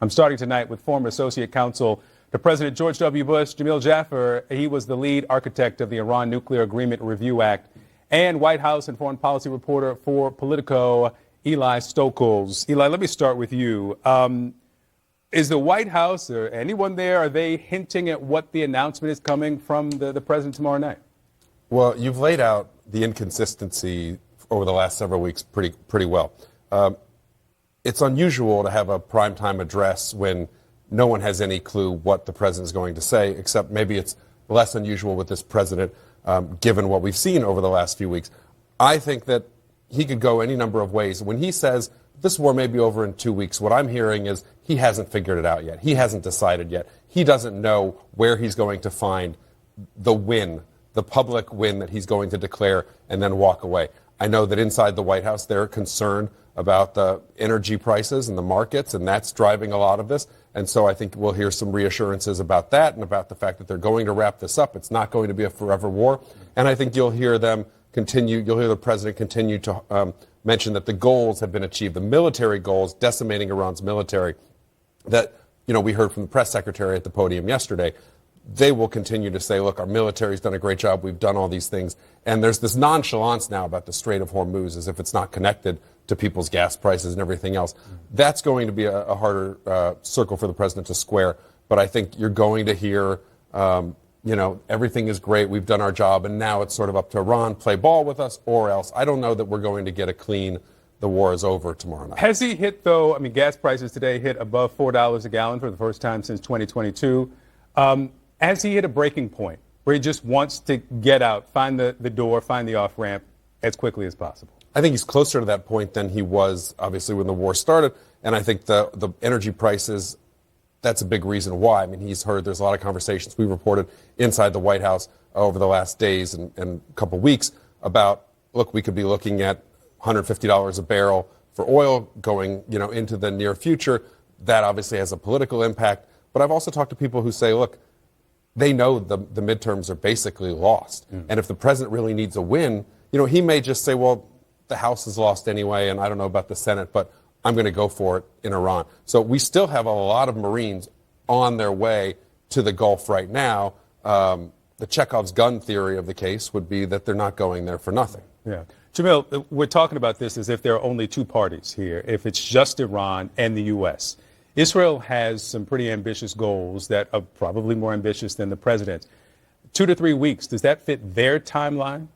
I'm starting tonight with former Associate Counsel to President George W. Bush, Jamil Jaffer. He was the lead architect of the Iran Nuclear Agreement Review Act, and White House and foreign policy reporter for Politico, Eli Stokols. Eli, let me start with you. Is the White House or anyone there, are they hinting at what the announcement is coming from the president tomorrow night? Well, you've laid out the inconsistency over the last several weeks pretty well. It's unusual to have a primetime address when no one has any clue what the president is going to say, except maybe it's less unusual with this president, given what we've seen over the last few weeks. I think that he could go any number of ways. When he says this war may be over in 2 weeks, what I'm hearing is he hasn't figured it out yet. He hasn't decided yet. He doesn't know where he's going to find the win, the public win that he's going to declare and then walk away. I know that inside the White House they're concerned about the energy prices and the markets, and that's driving a lot of this. And so I think we'll hear some reassurances about that and about the fact that they're going to wrap this up. It's not going to be a forever war. And I think you'll hear them continue, you'll hear the president continue to mention that the goals have been achieved, the military goals, decimating Iran's military, that, we heard from the press secretary at the podium yesterday. They will continue to say, look, our military's done a great job. We've done all these things. And there's this nonchalance now about the Strait of Hormuz as if it's not connected to people's gas prices and everything else. That's going to be a harder circle for the president to square. But I think you're going to hear, everything is great. We've done our job. And now it's sort of up to Iran, play ball with us or else. I don't know that we're going to get a clean, the war is over tomorrow night. Has he hit, though, gas prices today hit above $4 a gallon for the first time since 2022. Has he hit a breaking point where he just wants to get out, find the door, find the off-ramp as quickly as possible? I think he's closer to that point than he was, obviously, when the war started. And I think the energy prices, that's a big reason why. I mean, he's heard there's a lot of conversations we reported inside the White House over the last days and a couple weeks about, look, we could be looking at $150 a barrel for oil going, into the near future. That obviously has a political impact. But I've also talked to people who say, look, they know the midterms are basically lost. And if the president really needs a win, he may just say, well, the House is lost anyway, and I don't know about the Senate, but I'm going to go for it in Iran. So we still have a lot of Marines on their way to the Gulf right now. The Chekhov's gun theory of the case would be that they're not going there for nothing. Yeah. Jamil, we're talking about this as if there are only two parties here, if it's just Iran and the U.S. Israel has some pretty ambitious goals that are probably more ambitious than the president's. 2 to 3 weeks, does that fit their timeline?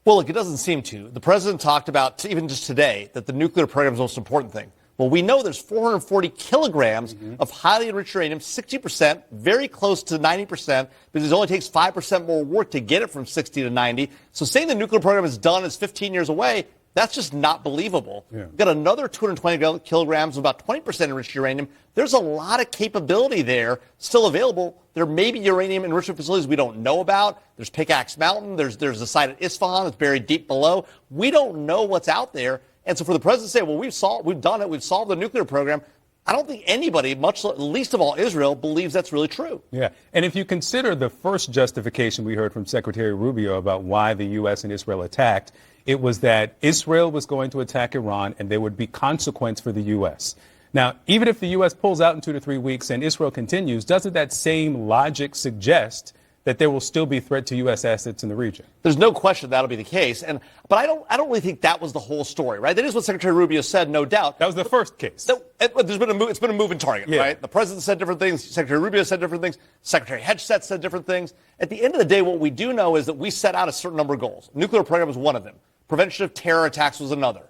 Well, look, it doesn't seem to. The president talked about, even just today, that the nuclear program is the most important thing. Well, we know there's 440 kilograms of highly enriched uranium, 60%, very close to 90%, because it only takes 5% more work to get it from 60 to 90. So saying the nuclear program is done is 15 years away, that's just not believable. Yeah. We've got another 220 kilograms of about 20% enriched uranium. There's a lot of capability there still available. There may be uranium enrichment facilities we don't know about. There's Pickaxe Mountain. There's a site at Isfahan that's buried deep below. We don't know what's out there. And so for the president to say, well, we've done it, we've solved the nuclear program, I don't think anybody, much least of all Israel, believes that's really true. Yeah. And if you consider the first justification we heard from Secretary Rubio about why the U.S. and Israel attacked, it was that Israel was going to attack Iran and there would be consequence for the U.S. Now, even if the U.S. pulls out in 2 to 3 weeks and Israel continues, doesn't that same logic suggest that there will still be threat to U.S. assets in the region? There's no question that'll be the case. But I don't really think that was the whole story, right? That is what Secretary Rubio said, no doubt. That was the first case. It's been a moving target, yeah. Right? The president said different things. Secretary Rubio said different things. Secretary Hedgset said different things. At the end of the day, what we do know is that we set out a certain number of goals. Nuclear program was one of them. Prevention of terror attacks was another.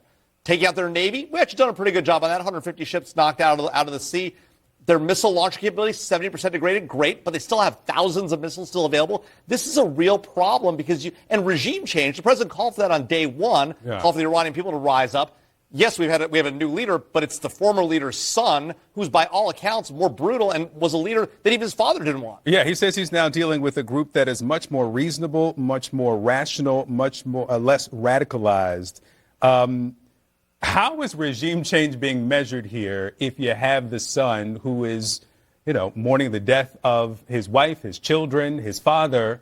Taking out their Navy, we actually done a pretty good job on that. 150 ships knocked out of the sea. Their missile launch capability, 70% degraded, great, but they still have thousands of missiles still available. This is a real problem and regime change. The president called for that on day one, called for the Iranian people to rise up. Yes, we have a new leader, but it's the former leader's son, who's by all accounts more brutal and was a leader that even his father didn't want. Yeah, he says he's now dealing with a group that is much more reasonable, much more rational, much more less radicalized. How is regime change being measured here if you have the son who is, mourning the death of his wife, his children, his father?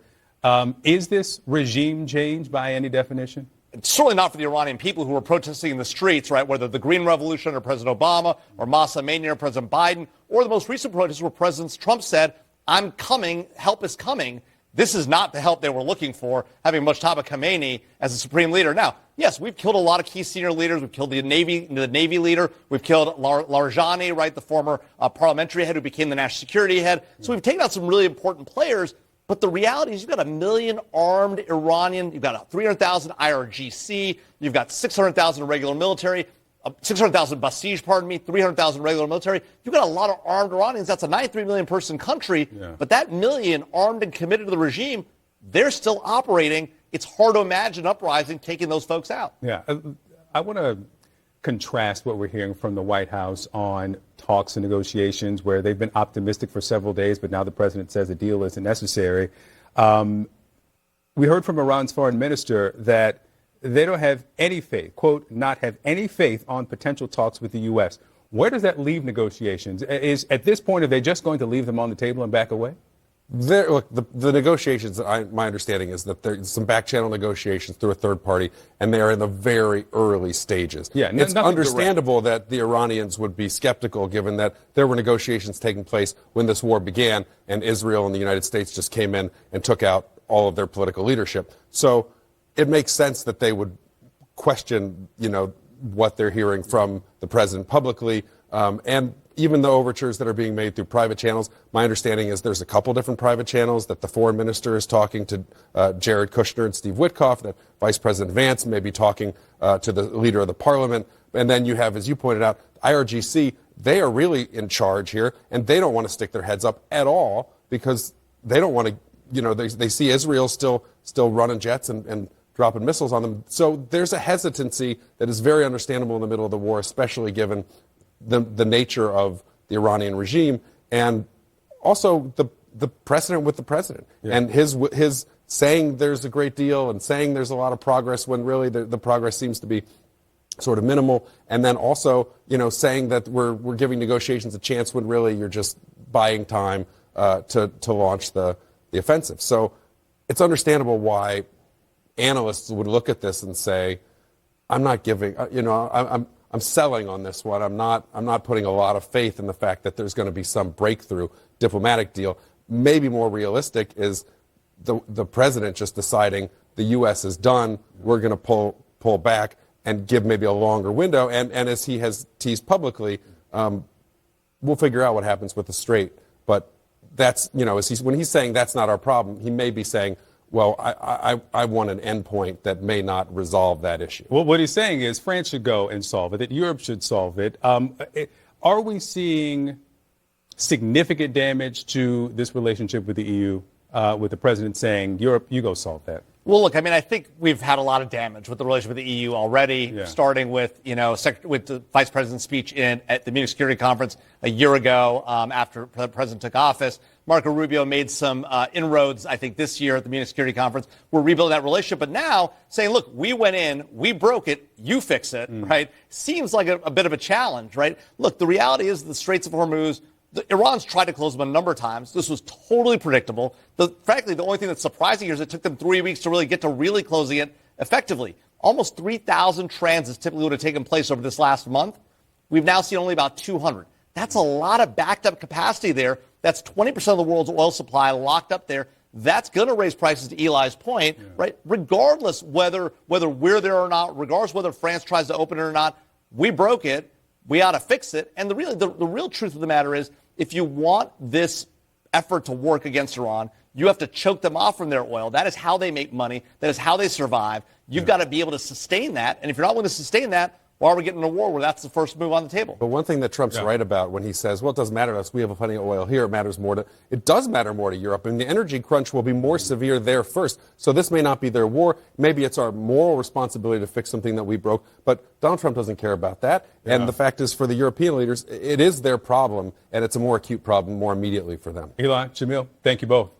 Is this regime change by any definition? certainly not for the Iranian people who were protesting in the streets, right, whether the Green Revolution or President Obama or Masa Amini or President Biden, or the most recent protests where President Trump said, I'm coming, help is coming. This is not the help they were looking for, having Mojtaba Khomeini as the supreme leader. Now, yes, we've killed a lot of key senior leaders. We've killed the Navy leader. We've killed Larijani, right, the former parliamentary head who became the national security head. So we've taken out some really important players. But the reality is you've got 1 million armed Iranian, you've got 300,000 IRGC, you've got 600,000 regular military, 600,000 Basij, 300,000 regular military. You've got a lot of armed Iranians. That's a 93 million person country. Yeah. But that million armed and committed to the regime, they're still operating. It's hard to imagine an uprising taking those folks out. Yeah. I want to contrast what we're hearing from the White House on talks and negotiations where they've been optimistic for several days, but now the president says a deal isn't necessary. We heard from Iran's foreign minister that they don't have any faith, quote, not have any faith on potential talks with the U.S. Where does that leave negotiations? At this point, are they just going to leave them on the table and back away? Look, the negotiations, my understanding is that there's some back-channel negotiations through a third party, and they are in the very early stages. Yeah, it's understandable that the Iranians would be skeptical, given that there were negotiations taking place when this war began, and Israel and the United States just came in and took out all of their political leadership. So it makes sense that they would question, what they're hearing from the president publicly, and even the overtures that are being made through private channels. My understanding is there's a couple different private channels that the foreign minister is talking to Jared Kushner and Steve Witkoff, that Vice President Vance may be talking to the leader of the parliament. And then you have, as you pointed out, IRGC. They are really in charge here, and they don't want to stick their heads up at all because they don't want to, they see Israel still running jets and dropping missiles on them. So there's a hesitancy that is very understandable in the middle of the war, especially given the nature of the Iranian regime, and also the precedent with the president, and his saying there's a great deal and saying there's a lot of progress when really the progress seems to be sort of minimal, and then also saying that we're giving negotiations a chance when really you're just buying time to launch the offensive. So it's understandable why analysts would look at this and say, I'm not giving, I'm selling on this one. I'm not putting a lot of faith in the fact that there's going to be some breakthrough diplomatic deal. Maybe more realistic is the president just deciding the U.S. is done. We're going to pull back and give maybe a longer window. And as he has teased publicly, we'll figure out what happens with the Strait. But that's, when he's saying that's not our problem, he may be saying, well, I want an endpoint that may not resolve that issue. Well, what he's saying is France should go and solve it, that Europe should solve it. Are we seeing significant damage to this relationship with the EU, with the president saying, Europe, you go solve that? Well, look, I think we've had a lot of damage with the relationship with the EU already, starting with, with the vice president's speech at the Munich Security Conference a year ago after the president took office. Marco Rubio made some inroads, I think, this year at the Munich Security Conference. We're rebuilding that relationship. But now saying, look, we went in, we broke it, you fix it, right? Seems like a bit of a challenge, right? Look, the reality is the Straits of Hormuz, Iran's tried to close them a number of times. This was totally predictable. Frankly, the only thing that's surprising here is it took them 3 weeks to really get to really closing it effectively. Almost 3,000 transits typically would have taken place over this last month. We've now seen only about 200. That's a lot of backed up capacity there. That's 20% of the world's oil supply locked up there. That's going to raise prices, to Eli's point, right? Regardless whether we're there or not, regardless whether France tries to open it or not, we broke it. We ought to fix it. And the real truth of the matter is, if you want this effort to work against Iran, you have to choke them off from their oil. That is how they make money. That is how they survive. You've got to be able to sustain that. And if you're not willing to sustain that, why are we getting in a war where that's the first move on the table? But one thing that Trump's right about when he says, well, it doesn't matter to us, we have plenty of oil here, it does matter more to Europe. And the energy crunch will be more severe there first. So this may not be their war. Maybe it's our moral responsibility to fix something that we broke. But Donald Trump doesn't care about that. Yeah. And the fact is, for the European leaders, it is their problem, and it's a more acute problem more immediately for them. Eli, Jamil, thank you both.